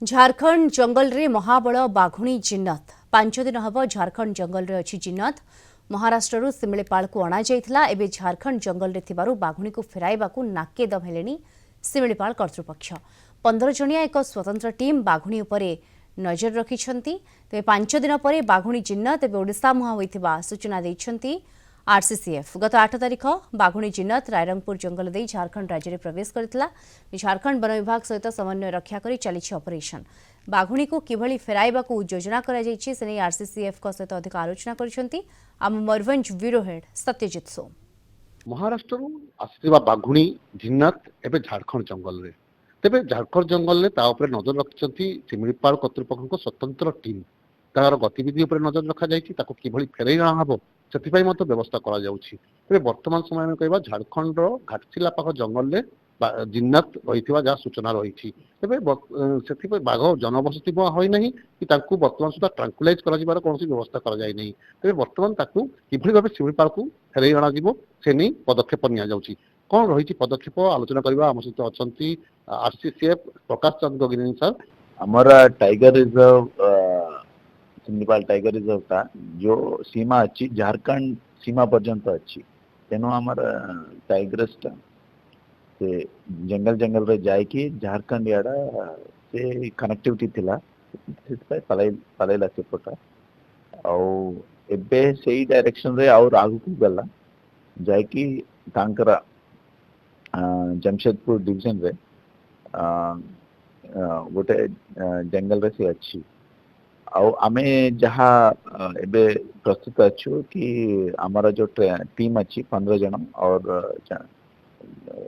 झारखंड जंगल रे महाबल बाघुणी जिन्नत 5 दिन हब झारखंड जंगल रे अछि जिन्नत। महाराष्ट्र सिमिलीपाल को अणा जाइथिला एबे झारखंड जंगल रे थिबारु बाघुणी को फेराइबाकू नाके दम हेलेनी सिमिलीपाल कर्तृपक्ष। 15 जणिया एक स्वतंत्र टीम बाघुणी उपरे नजर रखिछंती। तेबे 5 दिन परे बाघुणी जिन्नत एबे ओडिशा मुहा होइथिबा सूचना दैछंती आरसीसीएफ। गत 8 तारिख बाघुणी जिन्नत रायरंगपुर जंगल दे झारखंड राज्य में प्रवेश करथिला। झारखंड वन विभाग सहित समन्वय रक्षा करी चलीछि ऑपरेशन। बाघुणी को किभली फेराइबाकू योजना करा जायछि सेने आरसीसीएफ को सहित अधिक आलोचना करिसंती आम मयूरभंज ब्यूरो हेड सत्यजित सोम। महाराष्ट्र आसथिबा बाघुणी जिन्नत एबे झारखंड जंगल रे तेबे झारखंड जंगल रे ता ऊपर नजर रखिसंती सिमिलीपाल कर्तृपक्ष स्वतंत्र टीम। तार गतिविधि उपर नजर रखा जायछि ताको किभली फेराई अणा हबो सेथिपाई मत व्यवस्था करा जाउछि। तेबे वर्तमान समय में कहबा झारखंड रो घाटसिला पाख जंगल रे जिन्नत रहिथिबा जा सूचना रहिछि। तेबे सेथिपाई बाघ जनबसति होई नहीं कि ताकू वर्तमान सुधा ट्रांकुलाइज करा जिबार कोनोसी व्यवस्था करा जाय नहीं। तेबे वर्तमान ताकू किभली भाबे सिमिलीपाल को फेराई अणा जिवो से नहीं पदक्षेप निया जाउछि। कौन रही पदक्षेप आलोचना करबा हम सहित अछंती आरसीसीएफ प्रकाश चंद्र गिरी सर। हमारा tiger reserve Similipal tiger reserve था जो सीमा अच्छी झारखंड सीमा पर्यंत अच्छी तेणु आमर टाइगर्स से जंगल जंगल रे जाए कि झारखंड याडा से कनेक्टिविटी थिला पलैला सेपटा आउ एबे सेही डायरेक्शन रे और आगु को गला जाए कि तांकरा जमशेदपुर डिवीजन रे गोटे जंगल रे से अच्छी आउ आमे जहाँ एबे प्रस्तुत अच्छु कि हमारा जो टीम अच्छी 15 जन और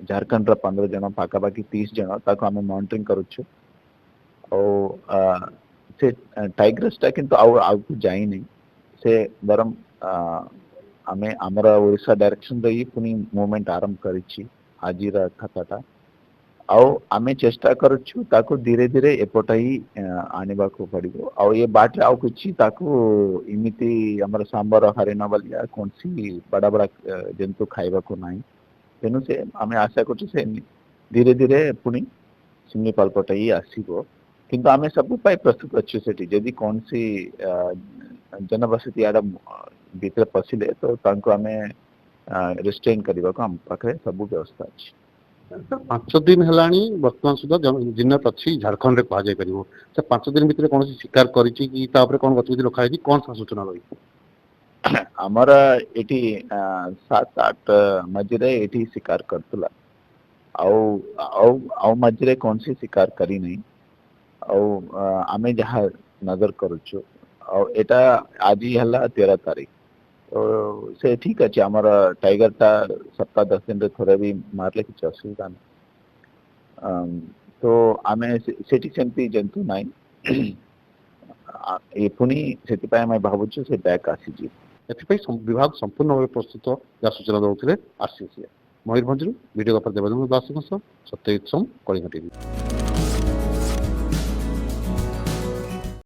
झारखंड 15 जन पाखापाखि 30 जन ताको आमे मॉनिटरिंग करुछु और से टाइगर्स टा किंतु आउ जाई नहीं से बरम आमे हमरा ओडिशा डायरेक्शन रे पुनी मूवमेंट आरंभ करिछि आजिरा कथाटा आउ आमे चेष्टा करुछु ताको धीरे धीरे एपटा ही आनिबा को पड़िबो आउ ये बाट आउ किछि ताको इमिति हमर सांबर हरिना बलिया कोनसी बड़ा बड़ा जंतु खाइबा को नाही तेनु से आमे आशा करछु से धीरे धीरे पुनी सिमिलीपाल पटा ही आसीबो किंतु आमे सब पाई प्रस्तुत अच्छु सेठी यदि कोनसी जनबसति आडा भीतर पसिले तो तांको आमे रिस्ट्रेन करबा को हम पाखरे सब व्यवस्था अछि। 5 दिन हेलानी वर्तमान सुधा जिन्नत अच्छी झारखंड रे कहा जाय परिबो से 5 दिन भितर कोन शिकार करिछि कि ता ऊपर कोन गतिविधि रखा है कोन सा सूचना रही हमारा एटी 7-8 मजरे एटी शिकार करतला आउ मजरे कौन सी शिकार करी नहीं आउ आमे जहाँ नजर करुछु आउ एटा आज ही हला 13 तारीख तो से ठीक अच्छे हमारा टाइगर टा सप्ताह 10 दिन रे थोड़े भी मारले किछ असुविधा नहीं तो आमे सेठी सेंती जंतु नहीं ये पुनी सेतिपाय मैं भाबुछु से बैक आसी जी एथिपाई विभाग संपूर्ण भाव प्रस्तुत या सूचना दउथिले आरसीसीएफ। मयूरभंज वीडियोग्राफर देवदत्त दास सत्यजित सोम कलिंग टीवी।